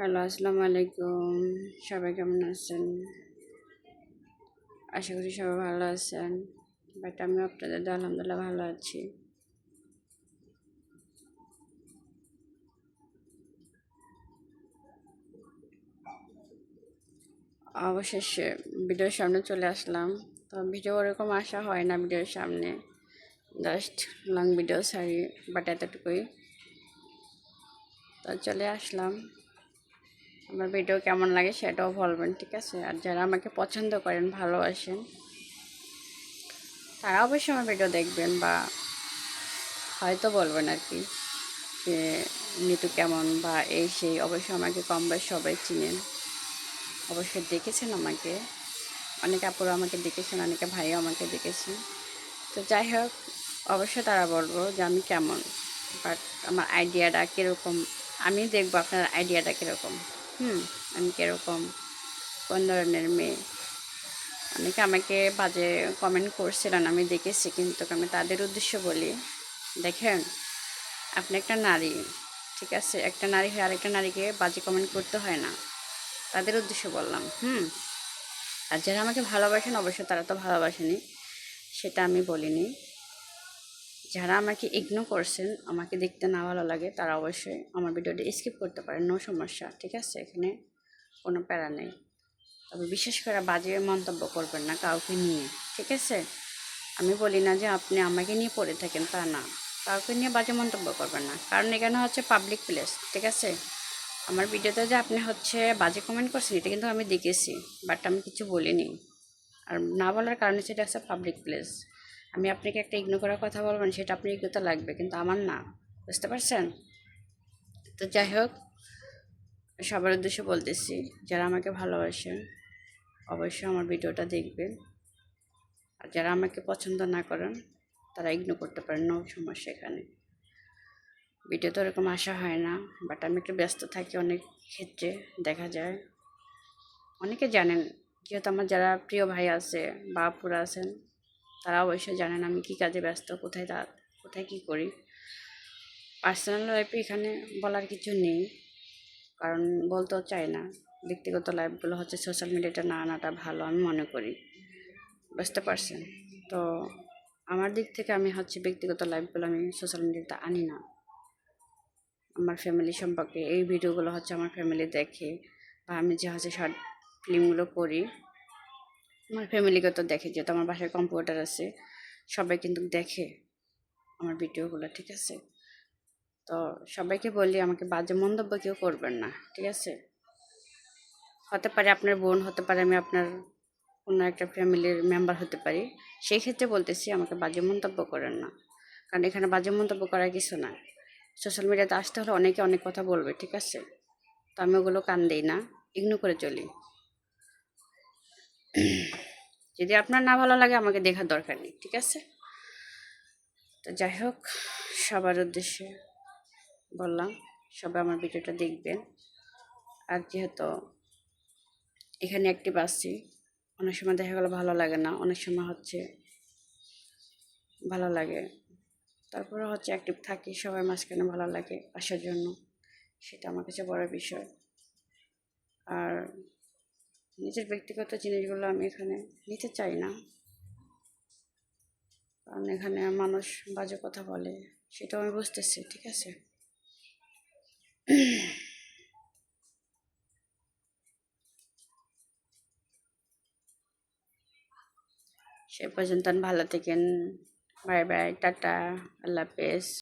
Hello, আসসালামু আলাইকুম। সবাই কেমন আছেন? আশা করি সবাই ভালো আছেন। বাট আমি আপনাদের দোয়ায় আলহামদুলিল্লাহ ভালো আছি। অবশেষে ভিডিওর সামনে চলে আসলাম। তো ভিডিও ওরকম আসা হয় না ভিডিওর সামনে, জাস্ট লং ভিডিও ছাড়ি, বাট এতটুকুই। তো চলে আসলাম। আমার ভিডিও কেমন লাগে সেটাও বলবেন, ঠিক আছে? আর যারা আমাকে পছন্দ করেন, ভালোবাসেন, তারা অবশ্যই আমার ভিডিও দেখবেন বা হয়তো বলবেন আর কি যে নিতু কেমন বা এই সেই। অবশ্যই আমাকে কম বেশ সবাই চিনেন, অবশ্যই দেখেছেন আমাকে। অনেকে আপুরা আমাকে দেখেছেন, অনেকে ভাইও আমাকে দেখেছেন। তো যাই হোক, অবশ্যই তারা বলবো যে আমি কেমন, বাট আমার আইডিয়াটা কীরকম আমি দেখবো আপনার আইডিয়াটা কীরকম। আমি কীরকম, কোন ধরনের মেয়ে। অনেকে আমাকে বাজে কমেন্ট করছিলেন, আমি দেখেছি, কিন্তু আমি তাদের উদ্দেশ্য বলি, দেখেন আপনি একটা নারী, ঠিক আছে? একটা নারী হয়ে আরেকটা নারীকে বাজে কমেন্ট করতে হয় না, তাদের উদ্দেশ্য বললাম। আর যারা আমাকে ভালোবাসেন অবশ্যই তারা তো ভালোবাসেনি, সেটা আমি বলিনি। যারা আমাকে ইগনোর করছেন, আমাকে দেখতে না ভালো লাগে, তারা অবশ্যই আমার ভিডিওটি স্কিপ করতে পারেন, নো সমস্যা, ঠিক আছে? এখানে কোনো প্যারা নেই। তবে বিশেষ করে বাজে মন্তব্য করবেন না কাউকে নিয়ে, ঠিক আছে? আমি বলি না যে আপনি আমাকে নিয়ে পড়ে থাকেন, তা না। কাউকে নিয়ে বাজে মন্তব্য করবেন না, কারণ এখানে হচ্ছে পাবলিক প্লেস, ঠিক আছে? আমার ভিডিওতে যে আপনি হচ্ছে বাজে কমেন্ট করছেন, এটা কিন্তু আমি দেখেছি, বাট আমি কিছু বলিনি। আর না বলার কারণে সেটা হচ্ছে পাবলিক প্লেস। আমি আপনাকে একটা ইগনোর করার কথা বলবেন, সেটা আপনি ইগনোরতে লাগবে, কিন্তু আমার না। বুঝতে পারছেন? তো যাই হোক, সবার উদ্দেশ্যে বলতেছি, যারা আমাকে ভালোবাসেন অবশ্যই আমার ভিডিওটা দেখবেন। আর যারা আমাকে পছন্দ না করেন, তারা ইগনোর করতে পারেন, নো সমস্যা। এখানে ভিডিও তো এরকম আসা হয় না, বাট আমি একটু ব্যস্ত থাকি অনেক ক্ষেত্রে, দেখা যায়। অনেকে জানেন, যেহেতু আমার যারা প্রিয় ভাই আছে বা আপুরা আছেন, তারা অবশ্যই জানেন আমি কী কাজে ব্যস্ত, কোথায় কী করি। পার্সোনাল লাইফে এখানে বলার কিছু নেই, কারণ বলতেও চাই না। ব্যক্তিগত লাইফগুলো হচ্ছে সোশ্যাল মিডিয়াটা না আনাটা ভালো আমি মনে করি। বুঝতে পারছেন? তো আমার দিক থেকে আমি হচ্ছে ব্যক্তিগত লাইফগুলো আমি সোশ্যাল মিডিয়াতে আনি না। আমার ফ্যামিলি সম্পর্কে এই ভিডিওগুলো হচ্ছে আমার ফ্যামিলি দেখে, বা আমি যে হচ্ছে শর্ট ফিল্মগুলো করি, আমার ফ্যামিলিকে তো দেখে, যেহেতু আমার বাসায় কম্পিউটার আছে, সবাই কিন্তু দেখে আমার ভিডিওগুলো, ঠিক আছে? তো সবাইকে বলি আমাকে বাজে মন্তব্য কেউ করবেন না, ঠিক আছে? হতে পারে আপনার বোন, হতে পারে আমি আপনার কোনো একটা ফ্যামিলির মেম্বার হতে পারি, সেই ক্ষেত্রে বলতেছি আমাকে বাজে মন্তব্য করেন না, কারণ এখানে বাজে মন্তব্য করার কিছু না। সোশ্যাল মিডিয়াতে আসতে হলে অনেকে অনেক কথা বলবে, ঠিক আছে? তো আমি ওগুলো কান দিই না, ইগনোর করে চলি। যদি আপনার না ভালো লাগে আমাকে দেখার দরকার নেই, ঠিক আছে? তো যাই হোক, সবার উদ্দেশ্যে বললাম, সবাই আমার ভিডিওটা দেখবেন। আর যেহেতু এখানে অ্যাক্টিভ আসছি, অনেক সময় দেখা গেলো ভালো লাগে না, অনেক সময় হচ্ছে ভালো লাগে, তারপরে হচ্ছে অ্যাক্টিভ থাকি, সবাই মাঝখানে ভালো লাগে আসার জন্য, সেটা আমার কাছে বড় বিষয়। আর নিজের ব্যক্তিগত জিনিসগুলো আমি এখানে নিতে চাই না, কারণ এখানে মানুষ বাজে কথা বলে, সেটাও আমি বুঝতেছি, ঠিক আছে? সে পর্যন্ত ভালো থাকেন। বাই বাই, টাটা, আল্লাহ হাফেজ।